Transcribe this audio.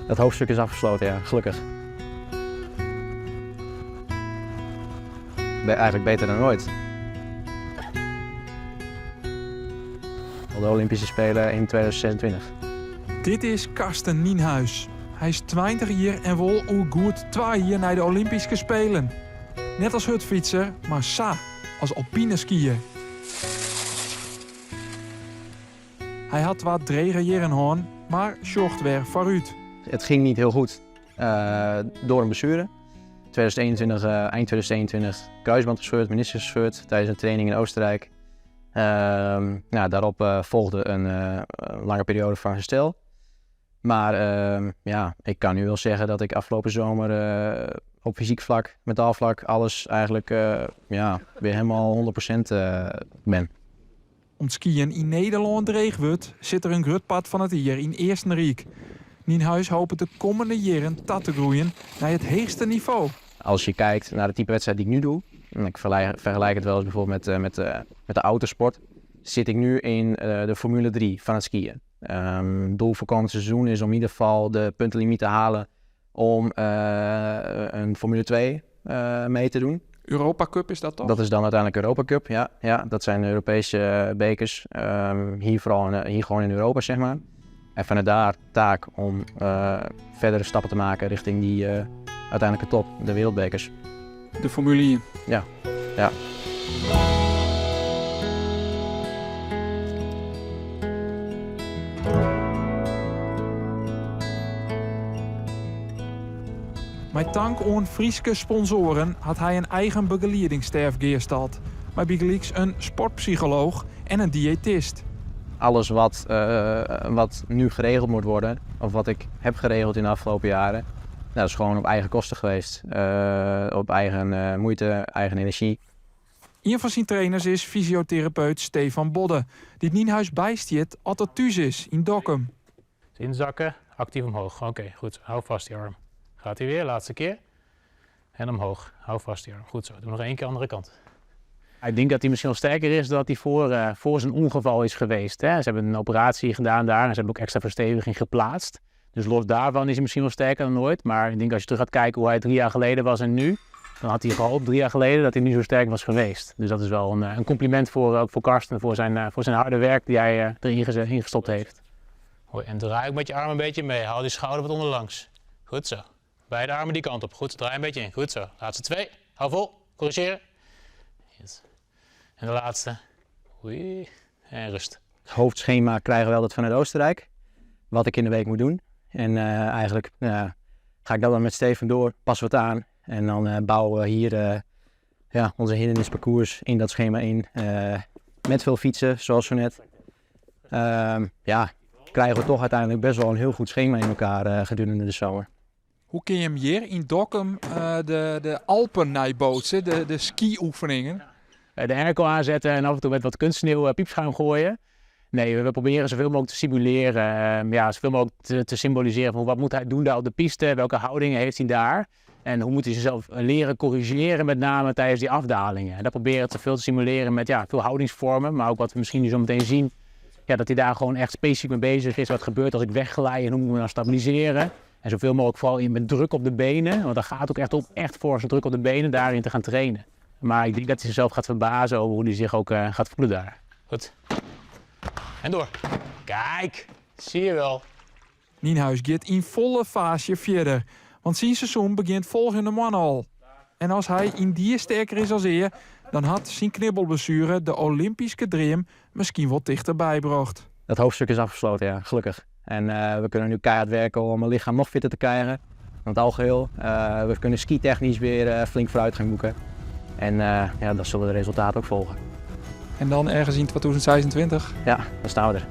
Dat hoofdstuk is afgesloten, ja, gelukkig. Eigenlijk beter dan ooit. De Olympische Spelen in 2026. Dit is Karsten Nienhuis. Hij is 20 jaar en wil hoe goed 2 jaar naar de Olympische Spelen. Net als hutfietser, maar sa als alpine skier. Hij had wat dregen jaren, maar zocht weer vooruit. Het ging niet heel goed door een blessure. 2021, eind 2021 kruisband gescheurd, meniscus gescheurd tijdens een training in Oostenrijk. Daarop volgde een lange periode van herstel. Maar ik kan nu wel zeggen dat ik afgelopen zomer op fysiek vlak, mentaal vlak, alles eigenlijk weer helemaal 100% ben. Om skiën in Nederland dreig wordt, zit er een grutpad van het jaar in Eerstenrijk. Nienhuis hoopt de komende jaren te groeien naar het hoogste niveau. Als je kijkt naar de type wedstrijd die ik nu doe, en ik vergelijk het wel eens bijvoorbeeld met de autosport, zit ik nu in de Formule 3 van het skiën. Het doel voor komend seizoen is om in ieder geval de puntenlimiet te halen om een Formule 2 mee te doen. Europa Cup is dat toch? Dat is dan uiteindelijk Europa Cup, ja. Dat zijn Europese bekers, hier gewoon in Europa, zeg maar. En vanuit daar taak om verdere stappen te maken richting die uiteindelijke top, de wereldbekers. De Formule 1. Ja. Met dank aan Frieske sponsoren had hij een eigen begeleidingsstaf geesteld. Met begeleid een sportpsycholoog en een diëtist. Alles wat nu geregeld moet worden, of wat ik heb geregeld in de afgelopen jaren, dat is gewoon op eigen kosten geweest. Op eigen moeite, eigen energie. Een van zijn trainers is fysiotherapeut Stefan Bodde, die het Nienhuis bijstiet als het thuis is in Dokkum. Inzakken, actief omhoog. Oké, goed. Hou vast die arm. Gaat hij weer, laatste keer. En omhoog. Hou vast die arm. Goed zo. Doe nog 1 keer andere kant. Ik denk dat hij misschien wel sterker is dan dat hij voor zijn ongeval is geweest. Hè. Ze hebben een operatie gedaan daar en ze hebben ook extra versteviging geplaatst. Dus los daarvan is hij misschien wel sterker dan ooit. Maar ik denk als je terug gaat kijken hoe hij 3 jaar geleden was en nu, dan had hij gehoopt 3 jaar geleden dat hij nu zo sterk was geweest. Dus dat is wel een compliment ook voor Karsten, voor zijn harde werk die hij erin gestopt heeft. Hoi, en draai ook met je arm een beetje mee. Haal die schouder wat onderlangs. Goed zo. Beide armen die kant op. Goed, draai een beetje in. Goed zo. Laatste 2. Hou vol. Corrigeren. Yes. En de laatste. Oei. En rust. Het hoofdschema krijgen we altijd vanuit Oostenrijk. Wat ik in de week moet doen. En eigenlijk ga ik dat dan met Stefan door. Passen we het aan. En dan bouwen we hier onze hindernisparcours in dat schema in. Met veel fietsen, zoals zo net. Krijgen we toch uiteindelijk best wel een heel goed schema in elkaar gedurende de zomer. Hoe kun je hem hier in Dokkum de Alpen nabootsen, de ski-oefeningen? De airco aanzetten en af en toe met wat kunstsneeuw piepschuim gooien. Nee, we proberen zoveel mogelijk te simuleren, zoveel mogelijk te symboliseren van wat moet hij doen daar op de piste, welke houdingen heeft hij daar. En hoe moet hij zichzelf leren corrigeren, met name tijdens die afdalingen. En dat proberen we zoveel te simuleren met veel houdingsvormen, maar ook wat we misschien nu zo meteen zien. Ja, dat hij daar gewoon echt specifiek mee bezig is. Wat gebeurt als ik wegglij en hoe moeten we dan stabiliseren. En zoveel mogelijk vooral met druk op de benen. Want daar gaat ook echt om, echt voor zijn druk op de benen daarin te gaan trainen. Maar ik denk dat hij zichzelf gaat verbazen over hoe hij zich ook gaat voelen daar. Goed. En door. Kijk, zie je wel. Nienhuis gaat in volle fase verder. Want zijn seizoen begint volgende man al. En als hij in die sterker is als eer, dan had zijn knibbelblessure de Olympische dream misschien wat dichterbij gebracht. Dat hoofdstuk is afgesloten, ja, gelukkig. En we kunnen nu keihard werken om mijn lichaam nog fitter te krijgen. Van het algeheel. We kunnen skitechnisch weer flink vooruit gaan boeken. En dan zullen de resultaten ook volgen. En dan ergens in 2026? Ja, dan staan we er.